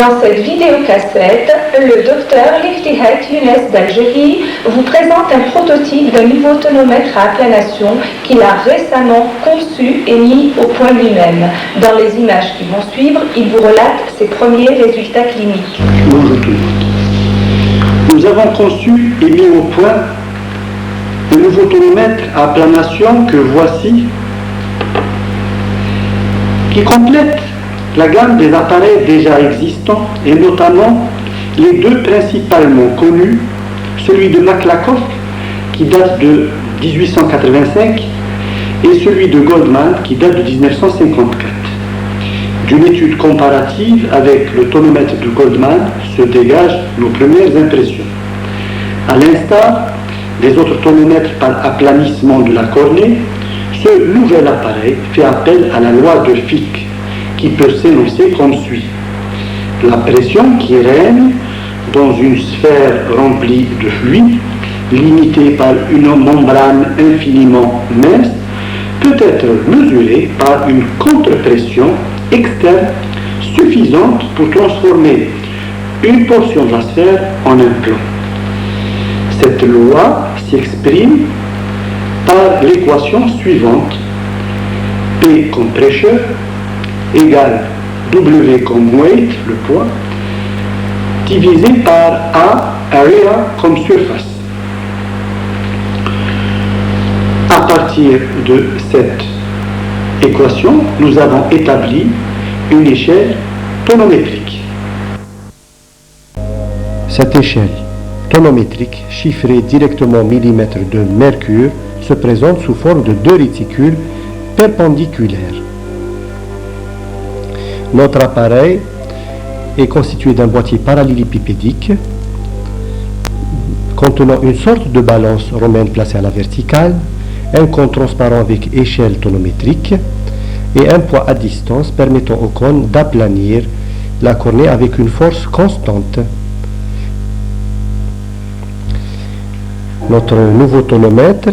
Dans cette vidéocassette, le docteur Liftihat Younes d'Algérie vous présente un prototype d'un nouveau tonomètre à aplanation qu'il a récemment conçu et mis au point lui-même. Dans les images qui vont suivre, il vous relate ses premiers résultats cliniques. Nous avons conçu et mis au point le nouveau tonomètre à aplanation que voici, qui complète la gamme des appareils déjà existants et notamment les deux principalement connus, celui de Maklakoff qui date de 1885 et celui de Goldman qui date de 1954. D'une étude comparative avec le tonomètre de Goldman se dégagent nos premières impressions. À l'instar des autres tonomètres par aplanissement de la cornée, ce nouvel appareil fait appel à la loi de Fick qui peut s'énoncer comme suit. La pression qui règne dans une sphère remplie de fluide, limitée par une membrane infiniment mince, peut être mesurée par une contre-pression externe suffisante pour transformer une portion de la sphère en un plan. Cette loi s'exprime par l'équation suivante: P comme pressure égale W comme weight, le poids, divisé par A, area, comme surface. À partir de cette équation, nous avons établi une échelle tonométrique. Cette échelle tonométrique, chiffrée directement millimètre de mercure, se présente sous forme de deux réticules perpendiculaires. Notre appareil est constitué d'un boîtier parallélépipédique contenant une sorte de balance romaine placée à la verticale, un cône transparent avec échelle tonométrique et un poids à distance permettant au cône d'aplanir la cornée avec une force constante. Notre nouveau tonomètre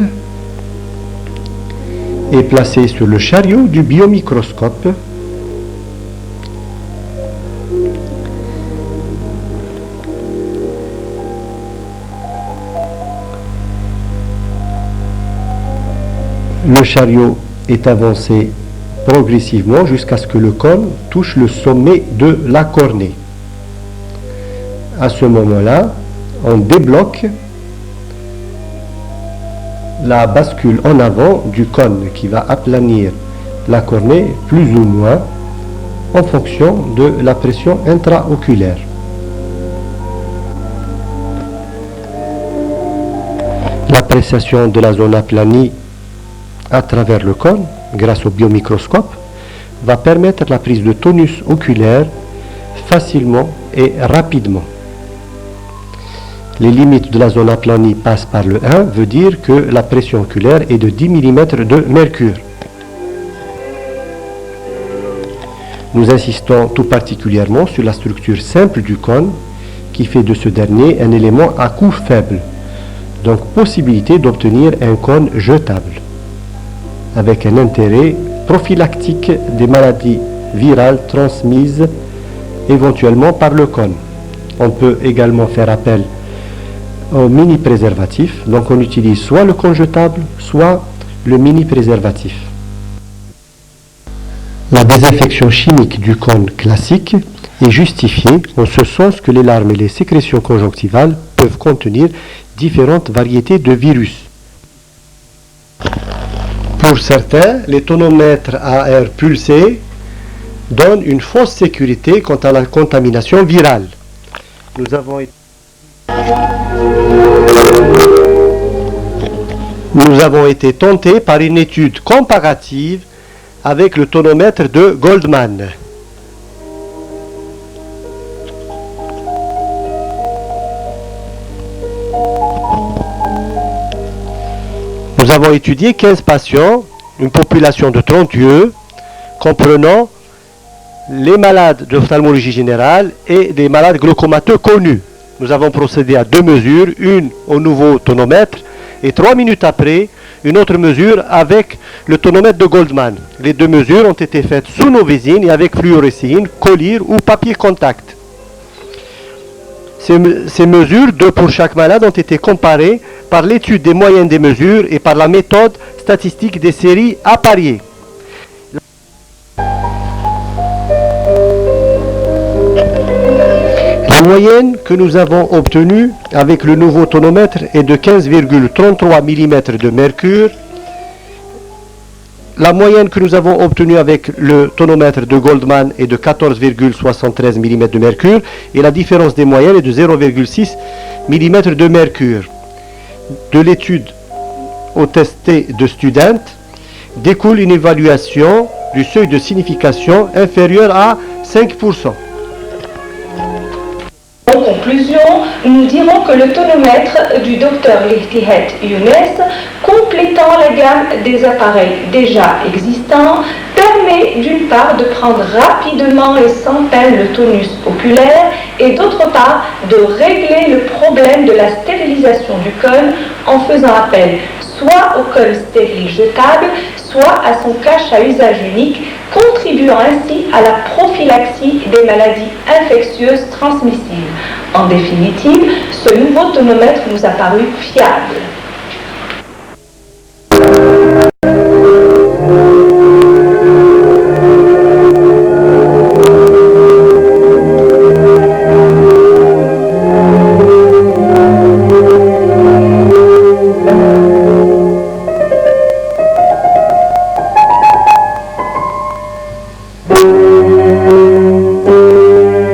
est placé sur le chariot du biomicroscope. Le chariot est avancé progressivement jusqu'à ce que le cône touche le sommet de la cornée. À ce moment-là, on débloque la bascule en avant du cône qui va aplanir la cornée plus ou moins en fonction de la pression intraoculaire. L'appréciation de la zone aplanie à travers le cône, grâce au biomicroscope, va permettre la prise de tonus oculaire facilement et rapidement. Les limites de la zone aplanie passent par le 1, veut dire que la pression oculaire est de 10 mm de mercure. Nous insistons tout particulièrement sur la structure simple du cône qui fait de ce dernier un élément à coût faible, donc possibilité d'obtenir un cône jetable, avec un intérêt prophylactique des maladies virales transmises éventuellement par le cône. On peut également faire appel au mini-préservatif, donc on utilise soit le cône jetable, soit le mini-préservatif. La désinfection chimique du cône classique est justifiée en ce sens que les larmes et les sécrétions conjonctivales peuvent contenir différentes variétés de virus. Pour certains, les tonomètres à air pulsé donnent une fausse sécurité quant à la contamination virale. Nous avons été tentés par une étude comparative avec le tonomètre de Goldman. Nous avons étudié 15 patients, une population de 30 lieux, comprenant les malades d'ophtalmologie générale et les malades glaucomateux connus. Nous avons procédé à deux mesures, une au nouveau tonomètre et 3 minutes après, une autre mesure avec le tonomètre de Goldman. Les deux mesures ont été faites sous novézine et avec fluorescine, collyre ou papier contact. Ces mesures, 2 pour chaque malade, ont été comparées par l'étude des moyennes des mesures et par la méthode statistique des séries appariées. La moyenne que nous avons obtenue avec le nouveau tonomètre est de 15,33 mm de mercure. La moyenne que nous avons obtenue avec le tonomètre de Goldman est de 14,73 mm de mercure et la différence des moyennes est de 0,6 mm de mercure. De l'étude au testé de Student découle une évaluation du seuil de signification inférieur à 5%. En conclusion, nous dirons que le tonomètre du Dr Liftihat Younes, complétant la gamme des appareils déjà existants, permet d'une part de prendre rapidement et sans peine le tonus oculaire et d'autre part de régler le problème de la stérilisation du cône en faisant appel soit au cône stérile jetable, soit à son cache à usage unique, contribuant ainsi à la prophylaxie des maladies infectieuses transmissibles. En définitive, ce nouveau tonomètre nous a paru fiable.